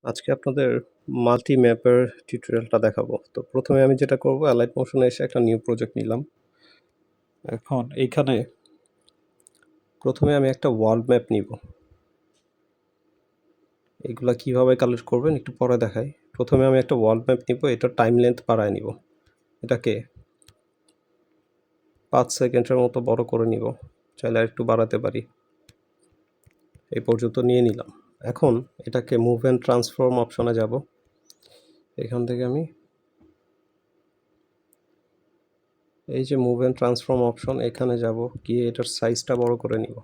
আজকে আপনাদের মাল্টি ম্যাপের টিউটোরিয়ালটা দেখাবো। তো প্রথমে আমি যেটা করব অ্যালাইট মোশনে এসে একটা নিউ প্রজেক্ট নিলাম। এখন এইখানে প্রথমে আমি একটা ওয়ার্ল্ড ম্যাপ নিব। এগুলা কিভাবে কালেক্ট করবেন একটু পরে দেখাই। প্রথমে আমি একটা ওয়ার্ল্ড ম্যাপ নিব, এটার টাইম লেন্থ বাড়ায় নিব। এটাকে 5 সেকেন্ডের মতো বড় করে নিব। চাইলে আরেকটু বাড়াতে পারি। এই পর্যন্ত নিয়ে নিলাম। এখন এটাকে মুভ অ্যান্ড ট্রান্সফর্ম অপশনে যাব। এখান থেকে আমি এই যে মুভ অ্যান্ড ট্রান্সফর্ম অপশন, এখানে যাব, গিয়ে এটার সাইজটা বড় করে নিব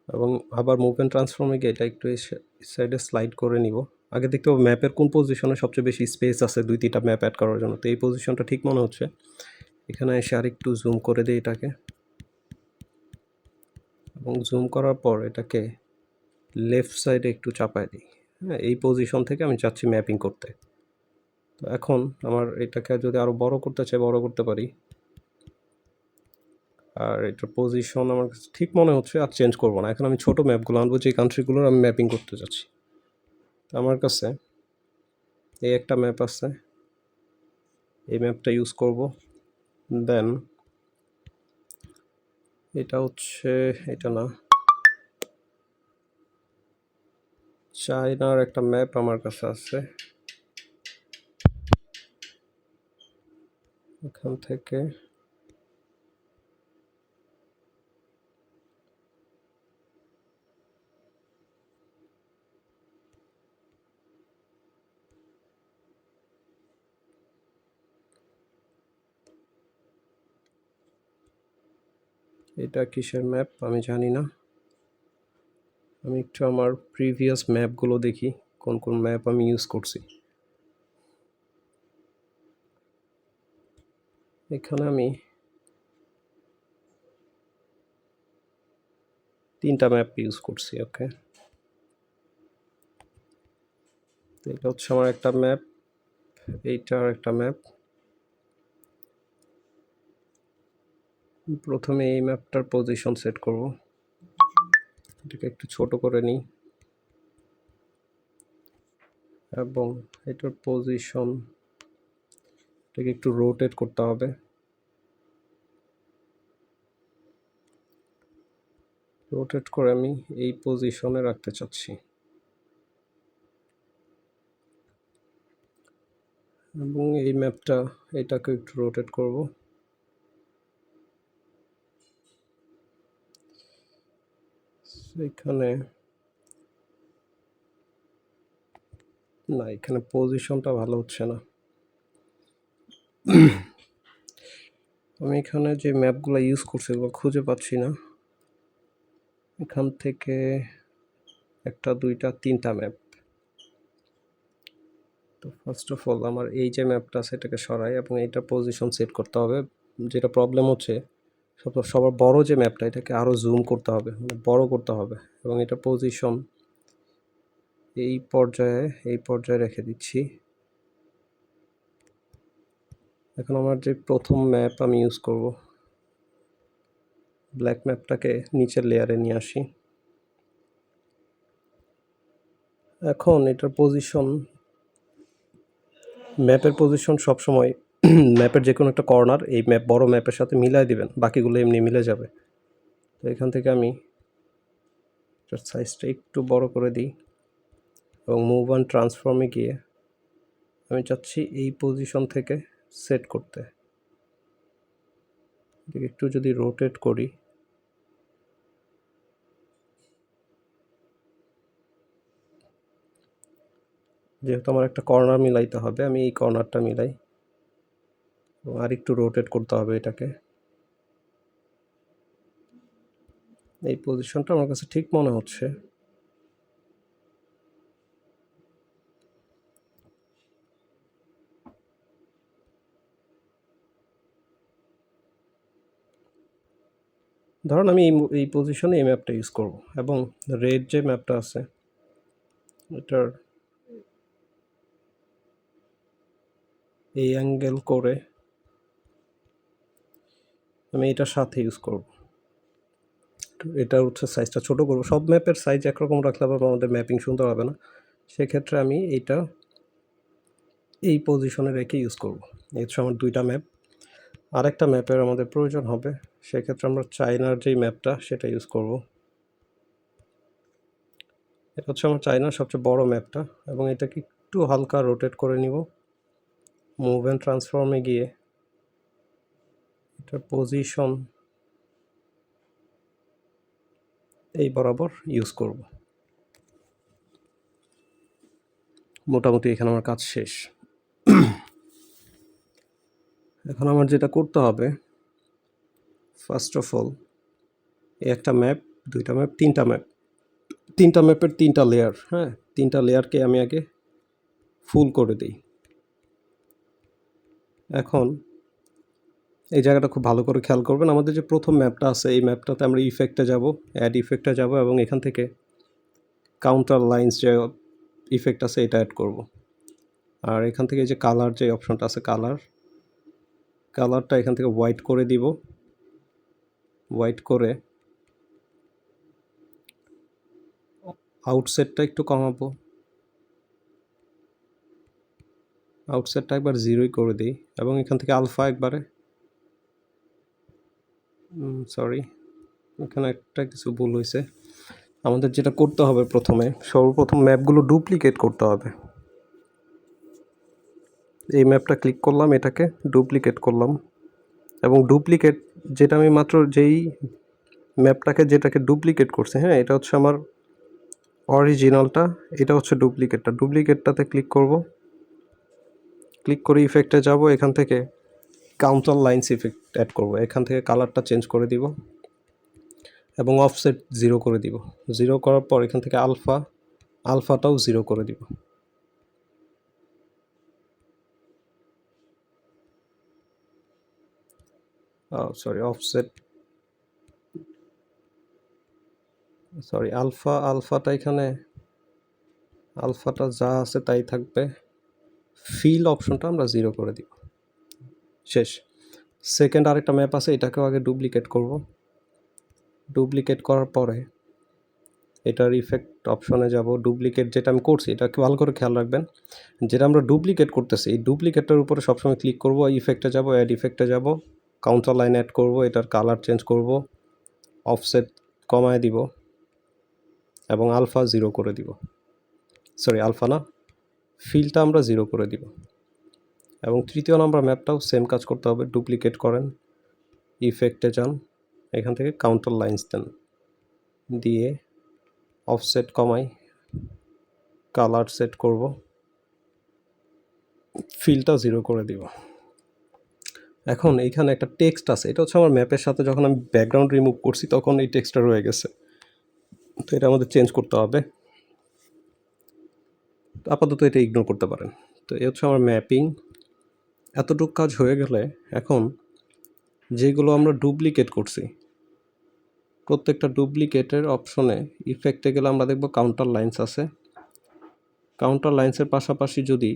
এবং আবার মুভ অ্যান্ড ট্রান্সফর্মে গিয়ে এটা একটু সাইডে স্লাইড করে নিব। আগে দেখতে হবে ম্যাপের কোন পজিশনে সবচেয়ে বেশি স্পেস আছে 2-3টা ম্যাপ অ্যাড করার জন্য। তো এই পজিশনটা ঠিক মনে হচ্ছে। এখানে এসে আরেকটু জুম করে দিই এটাকে, এবং জুম করার পর এটাকে লেফট সাইডে একটু চাপায় দিই। হ্যাঁ, এই পজিশন থেকে আমি চাচ্ছি ম্যাপিং করতে। তো এখন আমার এটাকে যদি আরও বড় করতে চাই বড় করতে পারি। আর এটার পজিশন আমার কাছে ঠিক মনে হচ্ছে, আর চেঞ্জ করব না। এখন আমি ছোট ম্যাপগুলো আনবো যে কান্ট্রিগুলোর আমি ম্যাপিং করতে যাচ্ছি। তো আমার কাছে এই একটা ম্যাপ আছে, এই ম্যাপটা ইউজ করব। দেন এটা হচ্ছে, এটা না, চায়নার একটা ম্যাপ আমার কাছে আছে। এখান থেকে এটা কিসের ম্যাপ আমি জানি না। আমি একটু আমার প্রিভিয়াস ম্যাপগুলো দেখি কোন কোন ম্যাপ আমি ইউজ করছি। এখানে আমি 3টা ম্যাপ ইউজ করছি। ওকে, তো এটা হচ্ছে আমার একটা ম্যাপ, এইটার একটা ম্যাপ। প্রথমে এই ম্যাপটার পজিশন সেট করব। এটাকে একটু ছোট করে নিই এবং এটার পজিশন এটাকে একটু রোটেট করতে হবে। রোটেট করে আমি এই পজিশনে রাখতে চাচ্ছি এবং এই ম্যাপটা এটাকে একটু রোটেট করব। এখানে না, এখানে পজিশনটা ভালো হচ্ছে না। আমি এখানে যে ম্যাপগুলো ইউজ করছি এগুলো খুঁজে পাচ্ছি না। এখান থেকে একটা, দুইটা, 3টা ম্যাপ। তো ফার্স্ট অফ অল আমার এই যে ম্যাপটা আছে এটাকে সরাই এবং এইটা পজিশন সেট করতে হবে। যেটা প্রবলেম হচ্ছে, সবার বড় যে ম্যাপটা এটাকে আরও জুম করতে হবে, মানে বড় করতে হবে, এবং এটা পজিশন এই পর্যায়ে রেখে দিচ্ছি। এখন আমার যে প্রথম ম্যাপ আমি ইউজ করব, ব্ল্যাক ম্যাপটাকে নিচের লেয়ারে নিয়ে আসি। এখন এটার পজিশন, ম্যাপের পজিশন সবসময় ম্যাপের যে কোনো একটা কর্নার এই বড় ম্যাপের সাথে মিলাই দিবেন, বাকিগুলো এমনি মিলে যাবে। তো এখান থেকে আমি এটার সাইজটা একটু বড় করে দিই এবং মুভ অন ট্রান্সফর্মে গিয়ে আমি চাচ্ছি এই পজিশন থেকে সেট করতে। একটু যদি রোটেট করি, যেহেতু আমার একটা কর্নার মিলাইতে হবে, আমি এই কর্নারটা মিলাই এবং আর একটু রোটেট করতে হবে এটাকে। এই পজিশনটা আমার কাছে ঠিক মনে হচ্ছে। ধরুন আমি এই পজিশনে এই ম্যাপটা ইউজ করব এবং রেড যে ম্যাপটা আছে এটার এই অ্যাঙ্গেল করে আমি এটার সাথে ইউজ করব। এটা হচ্ছে সাইজটা ছোটো করবো। সব ম্যাপের সাইজ একরকম রাখলে আবার আমাদের ম্যাপিং সুন্দর হবে না। সেক্ষেত্রে আমি এইটা এই পজিশনে রেখে ইউজ করব। এই হচ্ছে আমার 2টা ম্যাপ। আরেকটা ম্যাপের আমাদের প্রয়োজন হবে, সেক্ষেত্রে আমরা চায়নার যেই ম্যাপটা সেটা ইউজ করব। এটা হচ্ছে আমার চায়নার সবচেয়ে বড় ম্যাপটা, এবং এটাকে একটু হালকা রোটেট করে নিব। মুভ অ্যান্ড ট্রান্সফর্মে গিয়ে এটার পজিশন এই বরাবর ইউজ করব। মোটামুটি এখানে আমার কাজ শেষ। এখন আমার যেটা করতে হবে, ফার্স্ট অফ অল একটা ম্যাপ, 2টা ম্যাপ, 3টা ম্যাপ, 3টা ম্যাপের 3টা লেয়ার, হ্যাঁ 3টা লেয়ারকে আমি আগে ফুল করে দিই। এখন এই জায়গাটা খুব ভালো করে খেয়াল করবেন। আমাদের যে প্রথম ম্যাপটা আছে, এই ম্যাপটাতে আমরা ইফেক্টে যাব, অ্যাড ইফেক্টে যাব, এবং এখান থেকে কাউন্টার লাইন্স যে ইফেক্ট আছে এটা অ্যাড করব। আর এখান থেকে যে কালার যে অপশনটা আছে, কালারটা এখান থেকে হোয়াইট করে দিব। হোয়াইট করে আউটসেটটা একটু কমাবো, আউটসেটটা একবার 0ই করে দিই, এবং এখান থেকে আলফা একবারে, সরি এখানে একটা কিছু ভুল হয়েছে। আমাদের যেটা করতে হবে, সর্বপ্রথম ম্যাপগুলো ডুপ্লিকেট করতে হবে। এই ম্যাপটা ক্লিক করলাম, এটাকে ডুপ্লিকেট করলাম, এবং ডুপ্লিকেট যেটা আমি মাত্র যেই ম্যাপটাকে যেটাকে ডুপ্লিকেট করছি, হ্যাঁ এটা হচ্ছে আমার অরিজিনালটা, এটা হচ্ছে ডুপ্লিকেটটা। ডুপ্লিকেটটাতে ক্লিক করব, ক্লিক করে ইফেক্টে যাব, এখান থেকে কাউন্টার লাইন্স ইফেক্ট অ্যাড করব। এখান থেকে কালারটা চেঞ্জ করে দিব এবং অফসেট 0 করে দিব। 0 করার পর এখান থেকে আলফাটাও 0 করে দিব। আলফাটা এখানে, আলফাটা যা আছে তাই থাকবে। ফিল অপশনটা আমরা 0 করে দিব। শেষ। সেকেন্ড আরেকটা ম্যাপ আছে, এটাকেও আগে ডুপ্লিকেট করব। ডুপ্লিকেট করার পরে এটার ইফেক্ট অপশনে যাব। ডুপ্লিকেট যেটা আমি করছি, এটা ভালো করে খেয়াল রাখবেন, যেটা আমরা ডুপ্লিকেট করতেছি এই ডুপ্লিকেটটার উপরে সবসময় ক্লিক করব, ইফেক্টে যাব, অ্যাড ইফেক্টে যাব, কাউন্টার লাইন অ্যাড করব, এটার কালার চেঞ্জ করব, অফসেট কমায় দিব, এবং আলফা 0 করে দিব। আলফা না, ফিলটা আমরা 0 করে দিব। এবং তৃতীয় নাম্বার ম্যাপটাও সেম কাজ করতে হবে। ডুপ্লিকেট করেন, ইফেক্টে যান, এখান থেকে কাউন্টার লাইন্স দেন, দিয়ে অফসেট কমাই, কালার সেট করব, ফিলটা 0 করে দিব। এখন এইখানে একটা টেক্সট আছে, এটা হচ্ছে আমার ম্যাপের সাথে যখন আমি ব্যাকগ্রাউন্ড রিমুভ করছি তখন এই টেক্সটটা রয়ে গেছে, তো এটা আমাদের চেঞ্জ করতে হবে। আপাতত এটা ইগনোর করতে পারেন। তো এই হচ্ছে আমার ম্যাপিং। এতটুকু কাজ হয়ে গেলে এখন যেগুলো আমরা ডুপ্লিকেট করছি, প্রত্যেকটা ডুপ্লিকেটের অপশনে ইফেক্টে গেলে আমরা দেখব কাউন্টার লাইন্স আছে। কাউন্টার লাইন্সের পাশাপাশি যদি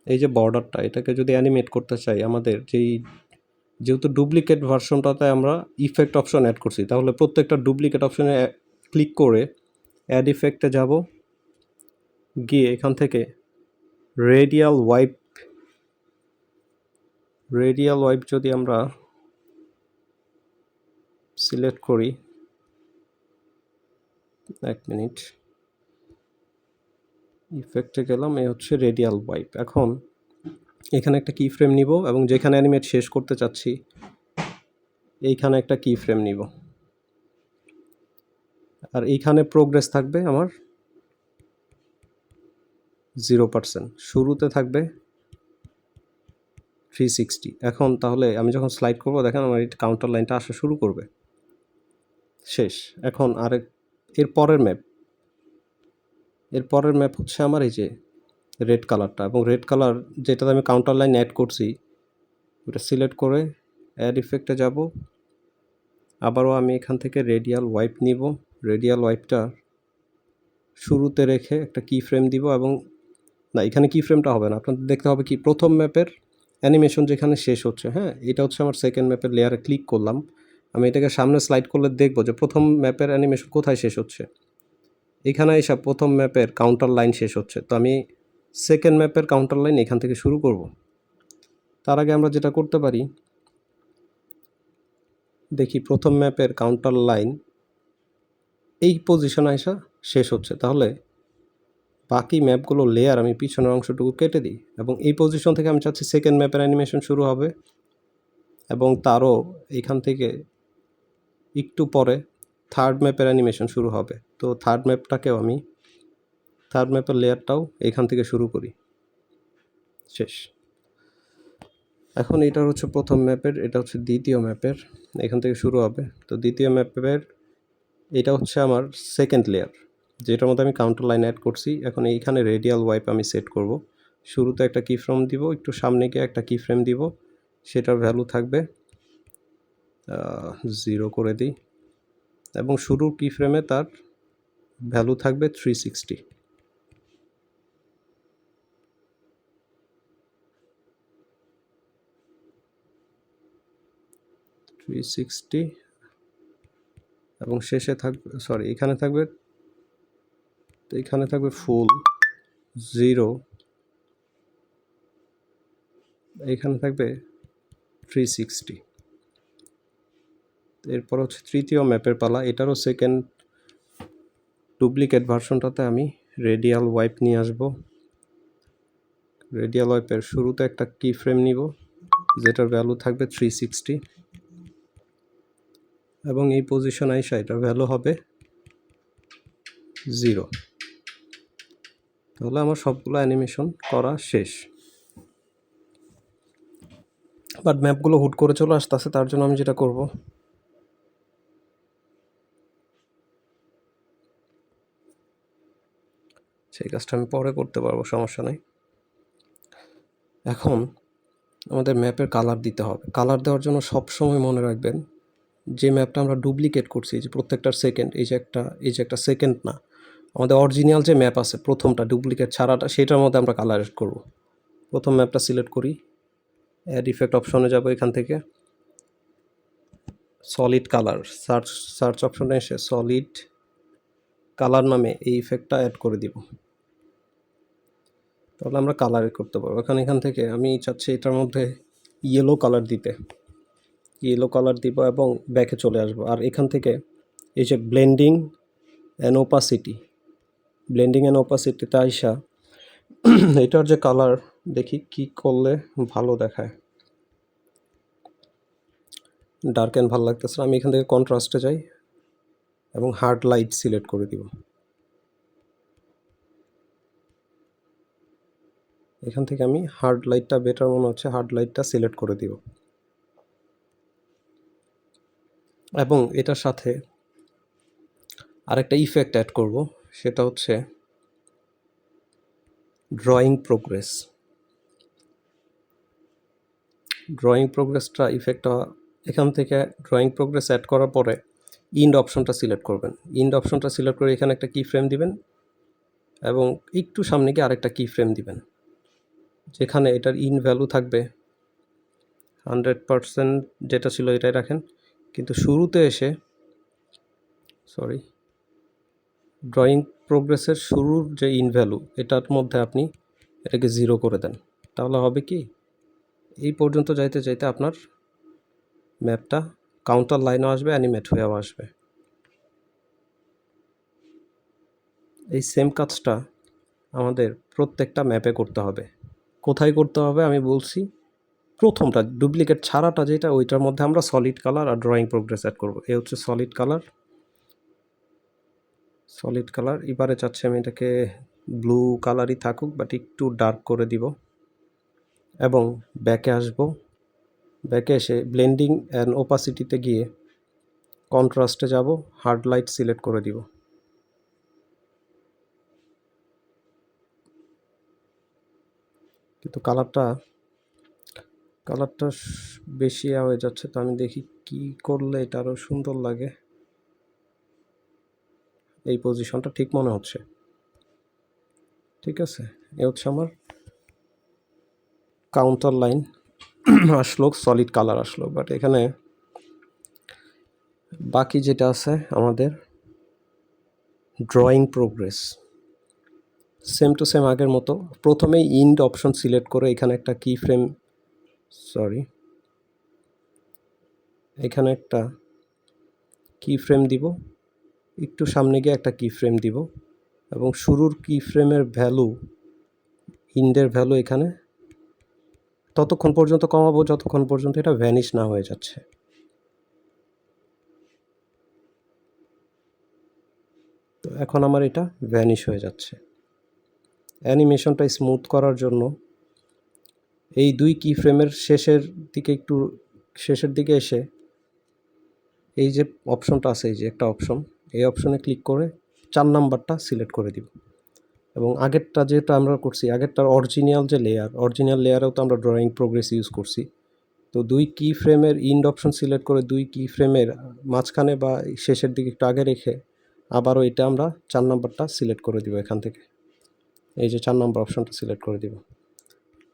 এই যে বর্ডারটা, এটাকে যদি অ্যানিমেট করতে চাই, আমাদের যেহেতু ডুপ্লিকেট ভার্সনটাতে আমরা ইফেক্ট অপশন অ্যাড করছি, তাহলে প্রত্যেকটা ডুপ্লিকেট অপশনে ক্লিক করে অ্যাড ইফেক্টে যাব, গিয়ে এখান থেকে রেডিয়াল ওয়াইপ যদি আমরা সিলেক্ট করি, 1 মিনিট, ইফেক্টে গেলাম, এই হচ্ছে রেডিয়াল ওয়াইপ। এখন এখানে একটা কি ফ্রেম নিব, এবং যেখানে অ্যানিমেট শেষ করতে চাচ্ছি এইখানে একটা কি ফ্রেম নিব, আর এইখানে প্রোগ্রেস থাকবে আমার 0%, শুরুতে থাকবে 360। এখন তাহলে আমি যখন স্লাইড করব, দেখেন আমার এই কাউন্টার লাইনটা আসা শুরু করবে। শেষ। এখন এর পরের ম্যাপ হচ্ছে আমার এই যে রেড কালারটা, এবং রেড কালার যেটাতে আমি কাউন্টার লাইন অ্যাড করছি ওটা সিলেক্ট করে অ্যাড ইফেক্টে যাব, আবারও আমি এখান থেকে রেডিয়াল ওয়াইপ নিব, রেডিয়াল ওয়াইপটা শুরুতে রেখে একটা কি ফ্রেম দিব, এবং না এখানে কি ফ্রেমটা হবে না, আপনাদের দেখতে হবে কি প্রথম ম্যাপের অ্যানিমেশন যেখানে শেষ হচ্ছে, হ্যাঁ এটা হচ্ছে আমার সেকেন্ড ম্যাপের লেয়ারে ক্লিক করলাম, আমি এটাকে সামনে স্লাইড করলে দেখব যে প্রথম ম্যাপের অ্যানিমেশন কোথায় শেষ হচ্ছে। এখানে এসে প্রথম ম্যাপের কাউন্টার লাইন শেষ হচ্ছে, তো আমি সেকেন্ড ম্যাপের কাউন্টার লাইন এখান থেকে শুরু করব। তার আগে আমরা যেটা করতে পারি, দেখি প্রথম ম্যাপের কাউন্টার লাইন এই পজিশনে আসা শেষ হচ্ছে, তাহলে বাকি ম্যাপগুলো লেয়ার আমি পিছনের অংশটুকু কেটে দিই এবং এই পজিশন থেকে আমি চাচ্ছি সেকেন্ড ম্যাপের অ্যানিমেশন শুরু হবে এবং তারও এখান থেকে একটু পরে থার্ড ম্যাপের অ্যানিমেশন শুরু হবে। তো থার্ড ম্যাপের লেয়ারটাও এখান থেকে শুরু করি। শেষ। এখন এটা হচ্ছে প্রথম ম্যাপের, এটা হচ্ছে দ্বিতীয় ম্যাপের, এখান থেকে শুরু হবে। তো দ্বিতীয় ম্যাপের এটা হচ্ছে আমার সেকেন্ড লেয়ার, যেটার মধ্যে আমি কাউন্টার লাইন অ্যাড করছি। এখন এইখানে রেডিয়াল ওয়াইপ আমি সেট করব। শুরুতে একটা কি ফ্রেম দিব, একটু সামনে গিয়ে একটা কি ফ্রেম দিব, সেটার ভ্যালু থাকবে 0 করে দিই এবং শুরুর কি ফ্রেমে তার ভ্যালু থাকবে 360। এবং শেষে থাকবে, সরি এখানে থাকবে ফুল 0, এখানে থাকবে 360। এরপর হচ্ছে তৃতীয় ম্যাপের পালা, এটারও সেকেন্ড ডুপ্লিকেট ভার্সনটাতে আমি রেডিয়াল ওয়াইপ নিয়ে আসব। রেডিয়াল ওয়াইপের শুরুতে একটা কি ফ্রেম নিব, যেটার ভ্যালু থাকবে 360 এবং এই পজিশন আইসা এটার ভ্যালু হবে 0। তাহলে আমার সবগুলো অ্যানিমেশন করা শেষ। বাট ম্যাপগুলো হুট করে চলে আসতেছে, তার জন্য আমি যেটা করব, সেই কাজটা আমি পরে করতে পারবো, সমস্যা নেই। এখন আমাদের ম্যাপের কালার দিতে হবে। কালার দেওয়ার জন্য সবসময় মনে রাখবেন, যে ম্যাপটা আমরা ডুপ্লিকেট করছি, যে প্রত্যেকটার সেকেন্ড, এই যে একটা সেকেন্ড না, আমাদের অরিজিনাল যে ম্যাপ আছে প্রথমটা ডুপ্লিকেট ছাড়াটা, সেটার মধ্যে আমরা কালার এড করব। প্রথম ম্যাপটা সিলেক্ট করি, অ্যাড ইফেক্ট অপশনে যাব, এখান থেকে সলিড কালার, সার্চ অপশনে এসে সলিড কালার নামে এই ইফেক্টটা অ্যাড করে দিব। তাহলে আমরা কালার করতে পারবো। এখান থেকে আমি চাচ্ছি এটার মধ্যে ইয়েলো কালার দিব এবং ব্যাকে চলে আসবো। আর এখান থেকে এই যে ব্লেন্ডিং অ্যান্ড ওপাসিটিতে আইসা এটার যে কালার, দেখি কি করলে ভালো দেখায়। ডার্ক অ্যান্ড ভালো লাগতেছে, আমি এখান থেকে কন্ট্রাস্টে যাই এবং হার্ড লাইট সিলেক্ট করে দিব। এখান থেকে আমি হার্ড লাইটটা বেটার মনে হচ্ছে, হার্ড লাইটটা সিলেক্ট করে দিব এবং এটার সাথে আরেকটা ইফেক্ট অ্যাড করব, সেটা হচ্ছে ড্রয়িং প্রোগ্রেসটা ইফেক্টটা এখান থেকে ড্রয়িং প্রোগ্রেস অ্যাড করার পরে ইন্ড অপশনটা সিলেক্ট করবেন। ইন্ড অপশনটা সিলেক্ট করে এখানে একটা কি ফ্রেম দিবেন এবং একটু সামনে গিয়ে আরেকটা কি ফ্রেম দিবেন, যেখানে এটার ইন ভ্যালু থাকবে 100%, যেটা ছিল এটাই রাখেন। কিন্তু শুরুতে এসে ড্রয়িং প্রোগ্রেসের শুরুর যে ইন ভ্যালু, এটার মধ্যে আপনি এটাকে 0 করে দেন। তাহলে হবে কি, এই পর্যন্ত যাইতে আপনার ম্যাপটা কাউন্টার লাইনও আসবে, অ্যানিমেট হয়েও আসবে। এই সেম কাজটা আমাদের প্রত্যেকটা ম্যাপে করতে হবে। কোথায় করতে হবে আমি বলছি, প্রথমটা ডুপ্লিকেট ছাড়াটা যেটা, ওইটার মধ্যে আমরা সলিড কালার আর ড্রয়িং প্রোগ্রেস অ্যাড করবো। এই হচ্ছে সলিড কালার। এবারে চাচ্ছি আমি এটাকে ব্লু কালারই থাকুক, বাট একটু ডার্ক করে দিব এবং ব্যাকে আসব। ব্যাকে এসে ব্লেন্ডিং অ্যান্ড ওপাসিটিতে গিয়ে কন্ট্রাস্টে যাব, হার্ড লাইট সিলেক্ট করে দিব। কিন্তু কালারটা বেশি হয়ে যাচ্ছে, তো আমি দেখি কি করলে এটা আরও সুন্দর লাগে। এই পজিশনটা ঠিক মনে হচ্ছে, ঠিক আছে। এ হচ্ছে আমার কাউন্টার লাইন আসলো, সলিড কালার আসলো। বাট এখানে বাকি যেটা আছে আমাদের drawing progress, same to same আগের মতো। প্রথমেই ইন্ড অপশন সিলেক্ট করে এখানে একটা কি ফ্রেম, এখানে একটা কি ফ্রেম দিব, একটু সামনে গিয়ে একটা কি ফ্রেম দিব, এবং শুরুর কি ফ্রেমের ভ্যালু, ইন্ডের ভ্যালু এখানে ততক্ষণ পর্যন্ত কমাবো যতক্ষণ পর্যন্ত এটা ভ্যানিশ না হয়ে যাচ্ছে। তো এখন আমার এটা ভ্যানিশ হয়ে যাচ্ছে। অ্যানিমেশনটা স্মুথ করার জন্য এই দুই কি ফ্রেমের শেষের দিকে এসে এই যে অপশনটা আছে, এই যে একটা অপশন, এই অপশনে ক্লিক করে 4 নাম্বারটা সিলেক্ট করে দিব। এবং আগেরটা যেটা আমরা করছি, আগেরটার অরিজিনাল লেয়ারেও তো আমরা ড্রয়িং প্রোগ্রেস ইউজ করছি। তো দুই কি ফ্রেমের ইন্ড অপশন সিলেক্ট করে দুই কি ফ্রেমের মাঝখানে বা শেষের দিকে একটু আগে রেখে আবারও এটা আমরা 4 নাম্বারটা সিলেক্ট করে দিব। এখান থেকে এই যে 4 নাম্বার অপশনটা সিলেক্ট করে দিব,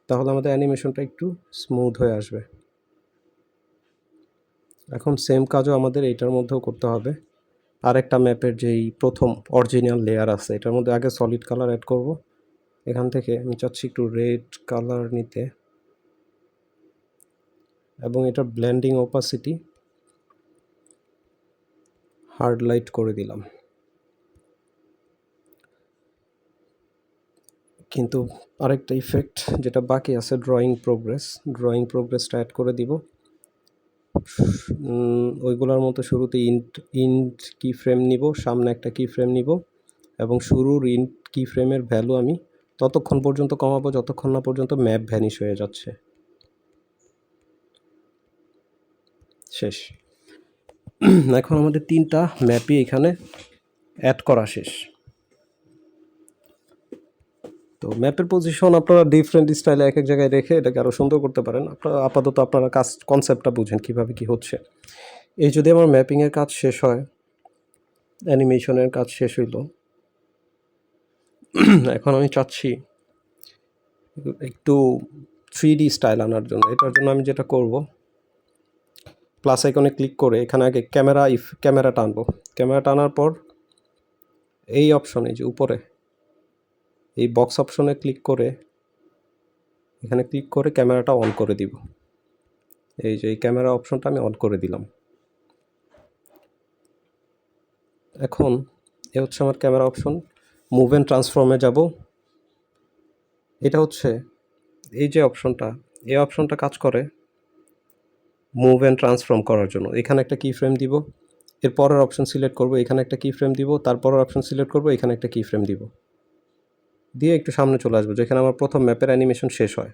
তাহলে আমাদের অ্যানিমেশনটা একটু স্মুথ হয়ে আসবে। এখন সেম কাজও আমাদের এইটার মধ্যেও করতে হবে। আরেকটা ম্যাপের যেই প্রথম অরিজিনাল লেয়ার আছে, এটার মধ্যে আগে সলিড কালার অ্যাড করব। এখান থেকে আমি চাচ্ছি একটু রেড কালার নিতে, এবং এটা ব্লেন্ডিং ওপাসিটি হার্ড লাইট করে দিলাম। কিন্তু আরেকটা ইফেক্ট যেটা বাকি আছে, ড্রয়িং প্রোগ্রেসটা অ্যাড করে দিব। ওইগুলোর মতো শুরুতে ইন্ট কি ফ্রেম নিব, সামনে একটা কি ফ্রেম নিব, এবং শুরুর ইন্ট কি ফ্রেমের ভ্যালু আমি ততক্ষণ পর্যন্ত কমাবো যতক্ষণ না পর্যন্ত ম্যাপ ভ্যানিশ হয়ে যাচ্ছে। শেষ। এখন আমাদের 3টা ম্যাপই এখানে অ্যাড করা শেষ। তো ম্যাপের পজিশন আপনারা ডিফারেন্ট স্টাইলে এক এক জায়গায় রেখে এটাকে আরও সুন্দর করতে পারেন। আপাতত আপনারা কনসেপ্টটা বুঝেন কীভাবে কী হচ্ছে। এই যদি আমার ম্যাপিংয়ের কাজ শেষ হয়, অ্যানিমেশনের কাজ শেষ হইল, এখন আমি চাচ্ছি একটু 3D স্টাইল আনার জন্য। এটার জন্য আমি যেটা করব, প্লাস আইকনে ক্লিক করে এখানে আগে ক্যামেরা টানবো। ক্যামেরা টানার পর এই অপশনে, যে উপরে এই বক্স অপশনে ক্লিক করে এখানে ক্লিক করে ক্যামেরাটা অন করে দিব। এই যে এই ক্যামেরা অপশনটা আমি অন করে দিলাম। এখন এ হচ্ছে আমার ক্যামেরা অপশন। মুভ অ্যান্ড ট্রান্সফর্মে যাব। এটা হচ্ছে এই যে অপশনটা, এই অপশনটা কাজ করে মুভ অ্যান্ড ট্রান্সফর্ম করার জন্য। এখানে একটা কি ফ্রেম দিব, এর পরের অপশন সিলেক্ট করব, এখানে একটা কি ফ্রেম দিব, তারপরের অপশন সিলেক্ট করব, এখানে একটা কি ফ্রেম দিব, দিয়ে একটু সামনে চলে আসবো যেখানে আমার প্রথম ম্যাপের অ্যানিমেশন শেষ হয়।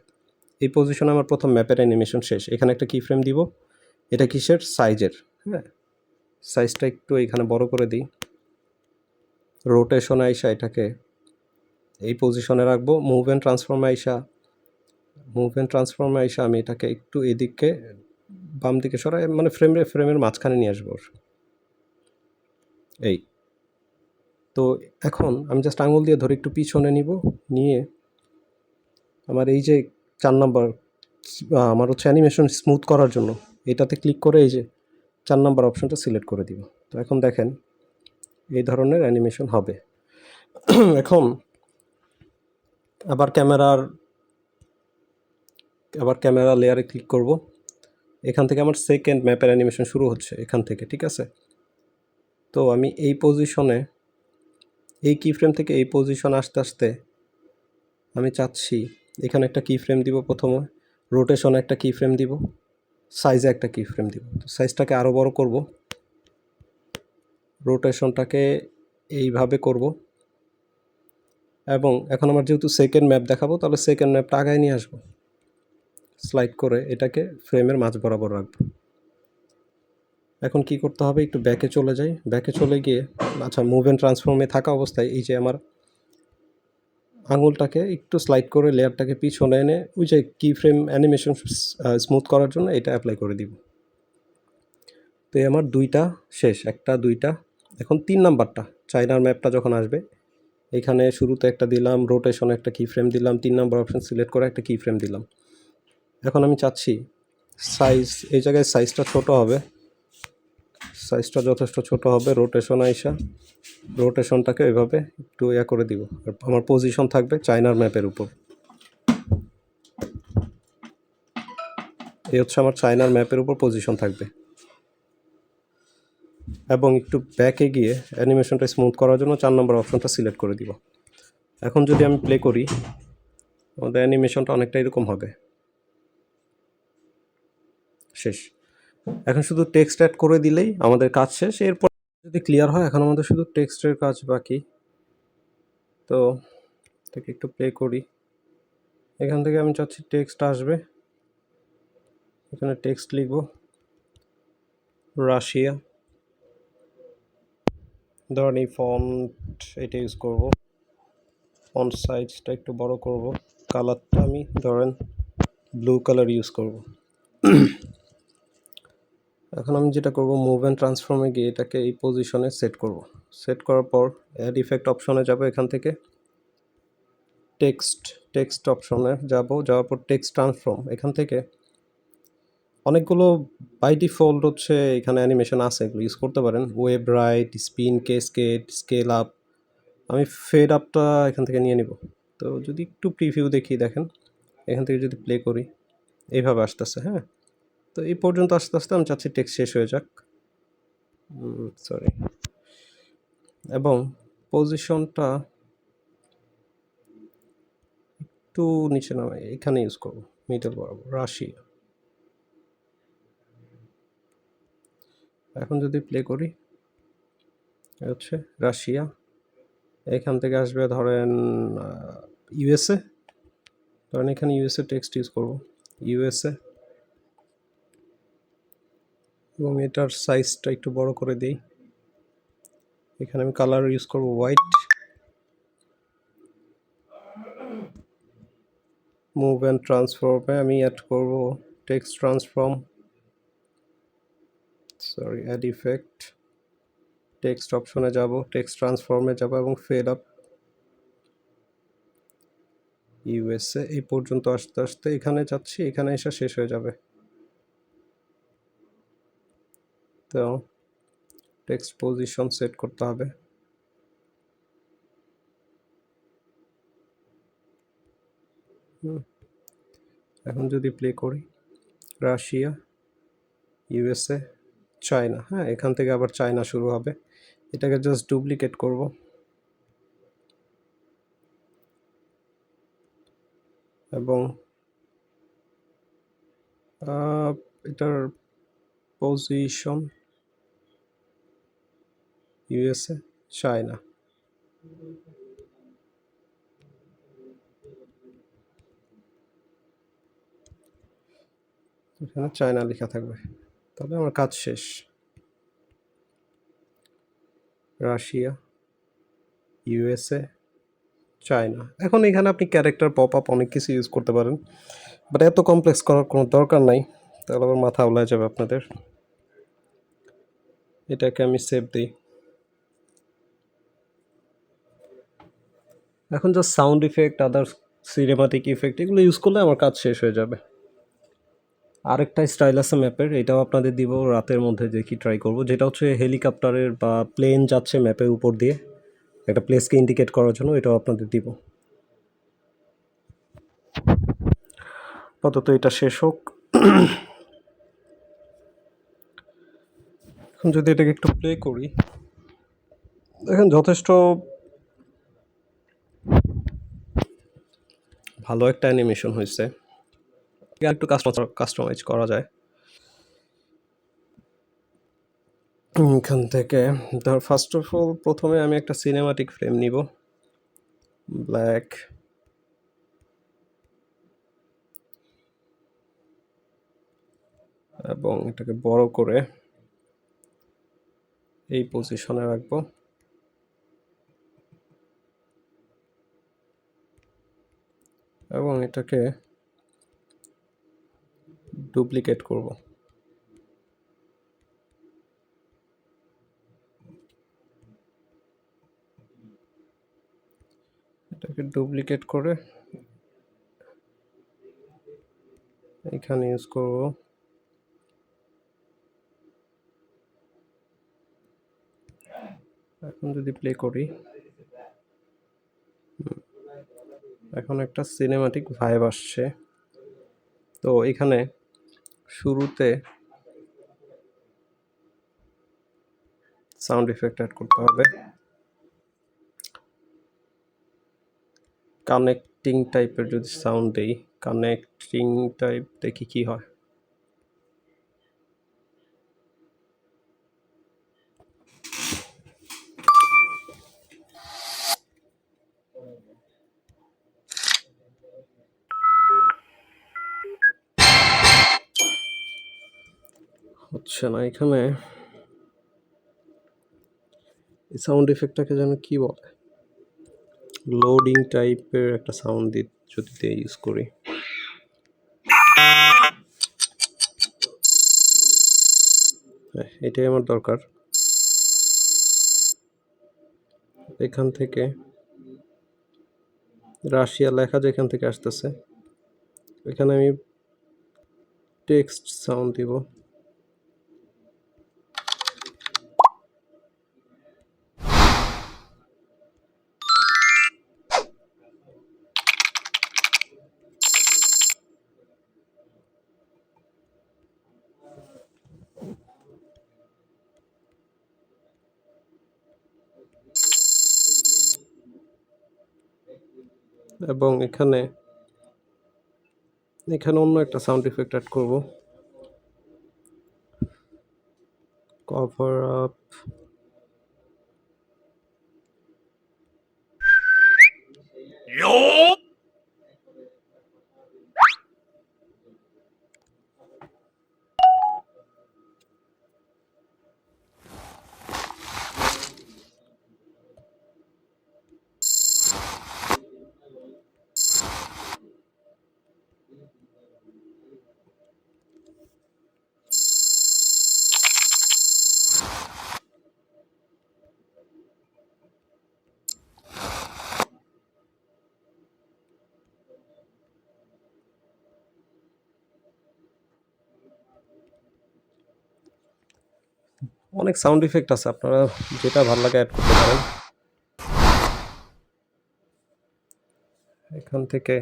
এই পজিশনে আমার প্রথম ম্যাপের অ্যানিমেশন শেষ। এখানে একটা কি ফ্রেম দিব, এটা কিসের, সাইজের। হ্যাঁ, সাইজটা একটু এখানে বড় করে দিই। রোটেশন আইসা এটাকে এই পজিশনে রাখবো। মুভ অ্যান্ড ট্রান্সফর্মে আইসা আমি এটাকে একটু এদিকে বাম দিকে সরাই, মানে ফ্রেমের মাঝখানে নিয়ে আসবো। এই তো এখন আমি জাস্ট আঙুল দিয়ে ধরে একটু পিছনে নিয়ে আমার এই যে 4 নাম্বার, আমার হচ্ছে অ্যানিমেশন স্মুথ করার জন্য এটাতে ক্লিক করে এই যে 4 নাম্বার অপশনটা সিলেক্ট করে দিব। তো এখন দেখেন এই ধরনের অ্যানিমেশন হবে। এখন আবার ক্যামেরা লেয়ারে ক্লিক করব। এখান থেকে আমার সেকেন্ড ম্যাপের অ্যানিমেশন শুরু হচ্ছে এখান থেকে, ঠিক আছে? তো আমি এই পজিশনে, এই কি ফ্রেম থেকে এই পজিশন আসতে আসতে আমি চাচ্ছি এখানে একটা কি ফ্রেম দিব, প্রথমে রোটেশনে একটা কি ফ্রেম দিব, সাইজে একটা কি ফ্রেম দিব। তো সাইজটাকে আরও বড় করব, রোটেশনটাকে এইভাবে করব, এবং এখন আমার যেহেতু সেকেন্ড ম্যাপ দেখাবো, তাহলে সেকেন্ড ম্যাপটা আগায় নিয়ে আসবো, স্লাইড করে এটাকে ফ্রেমের মাঝ বরাবর রাখবো। এখন কি করতে হবে, একটু ব্যাকে চলে যাই। ব্যাকে চলে গিয়ে, আচ্ছা, মুভ অ্যান্ড ট্রান্সফর্মে থাকা অবস্থায় এই যে আমার আঙুলটাকে একটু স্লাইড করে লেয়ারটাকে পিছনে এনে ওই যে কি ফ্রেম অ্যানিমেশন স্মুথ করার জন্য এটা অ্যাপ্লাই করে দিব। তো এই আমার 2টা শেষ, 1টা 2টা। এখন 3 নাম্বারটা, চায়নার ম্যাপটা যখন আসবে, এখানে শুরুতে একটা দিলাম, রোটেশনে একটা কি ফ্রেম দিলাম, 3 নাম্বার অপশন সিলেক্ট করে একটা কি ফ্রেম দিলাম। এখন আমি চাচ্ছি সাইজ, এই জায়গায় সাইজটা ছোট হবে, সাইজটা যথেষ্ট ছোট হবে, রোটেশন আইসা রোটেশনটাকে এভাবে একটু করে দিব। আর আমার পজিশন থাকবে চায়নার ম্যাপের উপর। এই হচ্ছে আমার চায়নার ম্যাপের উপর পজিশন থাকবে। এবং একটু ব্যাকে গিয়ে অ্যানিমেশনটা স্মুথ করার জন্য 4 নম্বর অপশনটা সিলেক্ট করে দিব। এখন যদি আমি প্লে করি, আমাদের অ্যানিমেশনটা অনেকটা এরকম হবে। শেষ। এখন শুধু টেক্সট অ্যাড করে দিলেই আমাদের কাজ শেষ। এরপর যদি ক্লিয়ার হয়, এখন আমাদের শুধু টেক্সটের কাজ বাকি। তো থেকে একটু প্লে করি। এখান থেকে আমি চাচ্ছি টেক্সট আসবে, এখানে টেক্সট লিখব রাশিয়া। ধরেন এই ফন্ট এটা ইউজ করব, ফন্ট সাইজটা একটু বড় করব, কালারটা আমি ধরেন ব্লু কালার ইউজ করব। এখন আমি যেটা করব, মুভ অ্যান্ড ট্রান্সফর্মে গিয়ে এটাকে এই পজিশনে সেট করব। সেট করার পর অ্যাড ইফেক্ট অপশনে যাব, এখান থেকে টেক্সট অপশনে যাব, যাওয়ার পর টেক্সট ট্রান্সফর্ম, এখান থেকে অনেকগুলো বাই ডিফল্ট হচ্ছে এখানে অ্যানিমেশন আছে, এগুলো ইউজ করতে পারেন। Web right, spin, cascade, scale up. আমি ফেড আপটা এখান থেকে নিয়ে নিব। তো যদি একটু প্রিভিউ দেখি, দেখেন এখান থেকে যদি প্লে করি এইভাবে আসতেছে। হ্যাঁ, তো এই পর্যন্ত আস্তে আস্তে আমি চাচ্ছি টেক্সট শেষ হয়ে যাক। সরি। এবং পজিশনটা একটু নিচে নামে, এখানে ইউজ করব, মিডল বরাবর রাশিয়া। এখন যদি প্লে করি, হচ্ছে রাশিয়া। এখান থেকে আসবে ধরেন ইউএসএ, ধরেন এখানে ইউএসএ টেক্সট ইউজ করব, ইউএসএ। এবং এটার সাইজটা একটু বড় করে দিই। এখানে আমি কালার ইউজ করব হোয়াইট। মুভ অ্যান্ড ট্রান্সফর্মে আমি অ্যাড করব text transform, sorry add effect, text অপশনে যাব, টেক্সট ট্রান্সফর্মে যাব এবং ফেড আপ ইউএসএ। এই পর্যন্ত আসতে আসতে এখানে যাচ্ছি, এখানে এসে শেষ হয়ে যাবে। তো টেক্সট পজিশন সেট করতে হবে। এখন যদি প্লে করি, রাশিয়া, ইউএসএ, চায়না। হ্যাঁ, এখান থেকে আবার চায়না শুরু হবে। এটাকে জাস্ট ডুপ্লিকেট করব, এবং এটার পজিশন ইউএসএ, চায়না। এখানে চায়না লেখা থাকবে, তবে আমার কাজ শেষ। Russia, USA, China. এখন এখানে আপনি ক্যারেক্টার, পপ আপ অনেক কিছু ইউজ করতে পারেন, বাট এত কমপ্লেক্স করার কোনো দরকার নাই, তাহলে আবার মাথা উলায় যাবে আপনাদের। এটাকে আমি সেভ দিই। এখন জাস্ট সাউন্ড ইফেক্ট, আদার সিনেমাটিক ইফেক্ট, এগুলো ইউজ করলে আমার কাজ শেষ হয়ে যাবে। আরেকটা স্টাইল আছে ম্যাপের, এটাও আপনাদের দিব রাতের মধ্যে, দেখি ট্রাই করব, যেটা হচ্ছে হেলিকপ্টারের বা প্লেন যাচ্ছে ম্যাপের উপর দিয়ে একটা প্লেসকে ইন্ডিকেট করার জন্য, এটাও আপনাদের দিব। আপাতত এটা শেষ হোক। এখন যদি এটাকে একটু প্লে করি, দেখেন যথেষ্ট ভালো একটা অ্যানিমেশন হয়েছে। একটু কাস্টমাইজ করা যায় এখান থেকে। ধর ফার্স্ট অফ অল প্রথমে আমি একটা সিনেমাটিক ফ্রেম নিব, ব্ল্যাক, এবং এটাকে বড় করে এই পজিশনে রাখবো। এবং এটাকে ডুপ্লিকেট করব। এটাকে ডুপ্লিকেট করে এখানে ইউজ করব যদি প্লে করি, এখন একটা সিনেমাটিক ভাইব আসছে। তো এখানে শুরুতে সাউন্ড ইফেক্ট অ্যাড করতে হবে। কানেক্টিং টাইপের যদি সাউন্ড দেই, কানেক্টিং টাইপ দেখি কি হয়। হচ্ছে না এখানে। এই সাউন্ড ইফেক্টটাকে যেন কি বলে, লোডিং টাইপের একটা সাউন্ড যদি দিয়ে ইউজ করি। এটাই আমার দরকার। এখান থেকে রাশিয়া লেখা যেখান থেকে আসতেছে, এখানে আমি টেক্সট সাউন্ড দিব। এবং এখানে অন্য একটা সাউন্ড ইফেক্ট অ্যাড করব, কভার আপ। অনেক সাউন্ড ইফেক্ট আছে, আপনারা যেটা ভালো লাগে অ্যাড করতে পারেন। এখান থেকে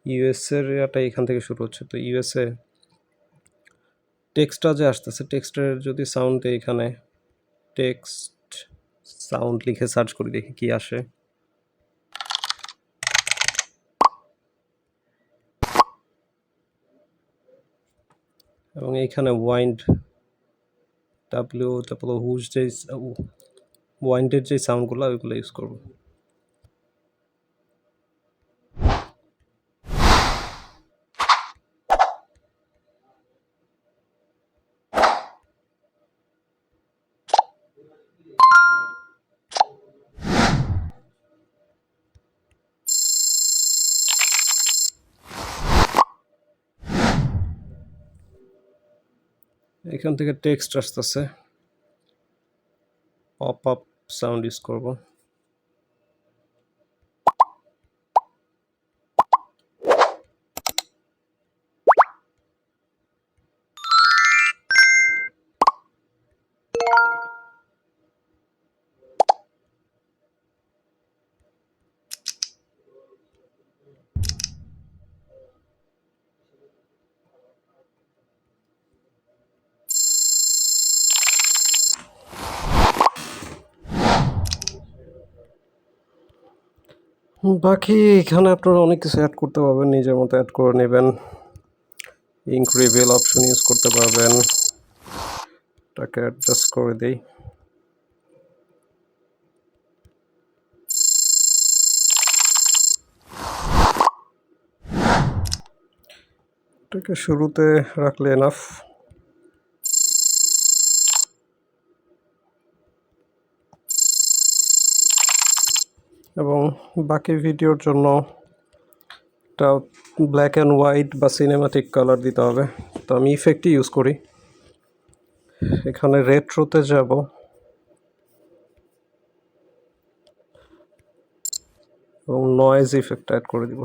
ইউএসএর এটা এখান থেকে শুরু হচ্ছে। তো ইউএসএ টেক্সটটা যে আসতেছে, টেক্সটের যদি সাউন্ড দেই, এখানে টেক্সট সাউন্ড লিখে সার্চ করি, দেখি কি আসে। এবং এইখানে ওয়াইন্ড তারপরে হুজ যে ওয়াইন্ডের যে সাউন্ডগুলো ওইগুলো ইউজ করব। এখান থেকে টেক্সট আসতেছে, পপ আপ সাউন্ড ইউজ করব। বাকি এখানে আপনারা অনেক কিছু অ্যাড করতে পারবেন, নিজের মতো অ্যাড করে নেবেন। ইঙ্ক রিভিল অপশন ইউজ করতে পারবেন। এটাকে অ্যাডজাস্ট করে দিই। এটাকে শুরুতে রাখলে এনাফ। এবং বাকি ভিডিওর জন্য একটা ব্ল্যাক অ্যান্ড হোয়াইট বা সিনেমাটিক কালার দিতে হবে। তো আমি ইফেক্টই ইউজ করি। এখানে রেট্রোতে যাব, এবং নয়েজ ইফেক্ট অ্যাড করে দিব।